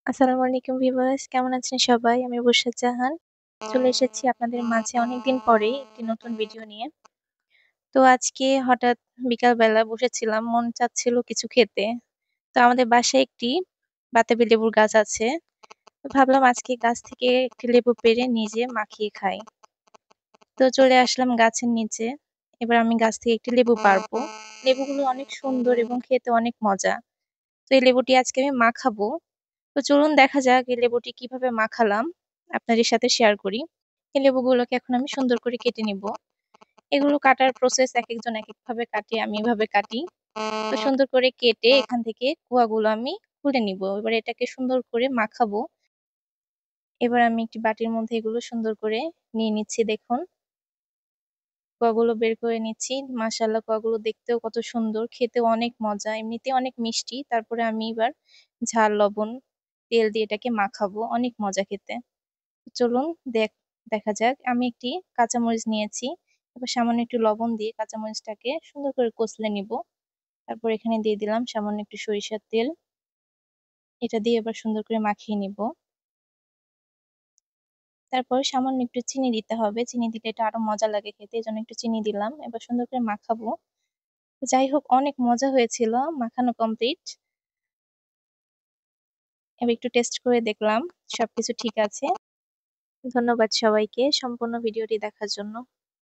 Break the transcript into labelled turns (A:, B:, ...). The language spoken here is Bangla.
A: আসসালামু আলাইকুম ভিউয়ার্স, কেমন আছেন সবাই? আমি বুশরা জাহান। চলে এসেছি আপনাদের মাঝে অনেকদিন পরেই একটি নতুন ভিডিও নিয়ে। তো আজকে হঠাৎ বিকালবেলা বসেছিলাম, মন চাচ্ছিল কিছু খেতে। তো আমাদের বাসায় একটি বাতাবি লেবুর গাছ আছে। তো ভাবলাম আজকে গাছ থেকে একটি লেবু পেড়ে নিজে মাখিয়ে খাই। তো চলে আসলাম গাছের নিচে। এবার আমি গাছ থেকে একটি লেবু পাড়বো। লেবুগুলো অনেক সুন্দর এবং খেতে অনেক মজা। তো এই লেবুটি আজকে আমি মাখাবো। তো চলুন দেখা যাক এই লেবুটি কিভাবে মাখালাম আপনাদের সাথে শেয়ার করি। এই লেবুগুলোকে এখন আমি সুন্দর করে কেটে নিব। এগুলো কাটার প্রসেস একেকজন একেকভাবে কাটে, আমি এভাবে কাটি। তো সুন্দর করে কেটে এখান থেকে কুয়াগুলো আমি খুলে নিব। এবার এটাকে সুন্দর করে মাখাবো। এবার আমি একটি বাটির মধ্যে এগুলো সুন্দর করে নিয়ে নিচ্ছি। দেখুন কুয়াগুলো বের করে নিচ্ছি। মাশাআল্লাহ, কুয়াগুলো দেখতেও কত সুন্দর, খেতেও অনেক মজা, এমনিতে অনেক মিষ্টি। তারপরে আমি এবার ঝাল লবণ তেল দিয়ে এটাকে মাখাবো, অনেক মজা খেতে। চলুন দেখা যাক। আমি একটি কাঁচামরিচ নিয়েছি। এবার সামান্য একটু লবণ দিয়ে কাঁচামরিচটাকে সুন্দর করে কষলে নিব। তারপর এখানে দিয়ে দিলাম সামান্য একটু সরিষার তেল। এটা দিয়ে এবার সুন্দর করে মাখিয়ে নিব। তারপর সামান্য একটু চিনি দিতে হবে। চিনি দিলে এটা আরো মজা লাগে খেতে। এজন্য একটু চিনি দিলাম। এবার সুন্দর করে মাখাবো। যাই হোক, অনেক মজা হয়েছিল। মাখানো কমপ্লিট। এবার একটু টেস্ট করে দেখলাম সবকিছু ঠিক আছে। ধন্যবাদ সবাইকে সম্পূর্ণ ভিডিওটি দেখার জন্য।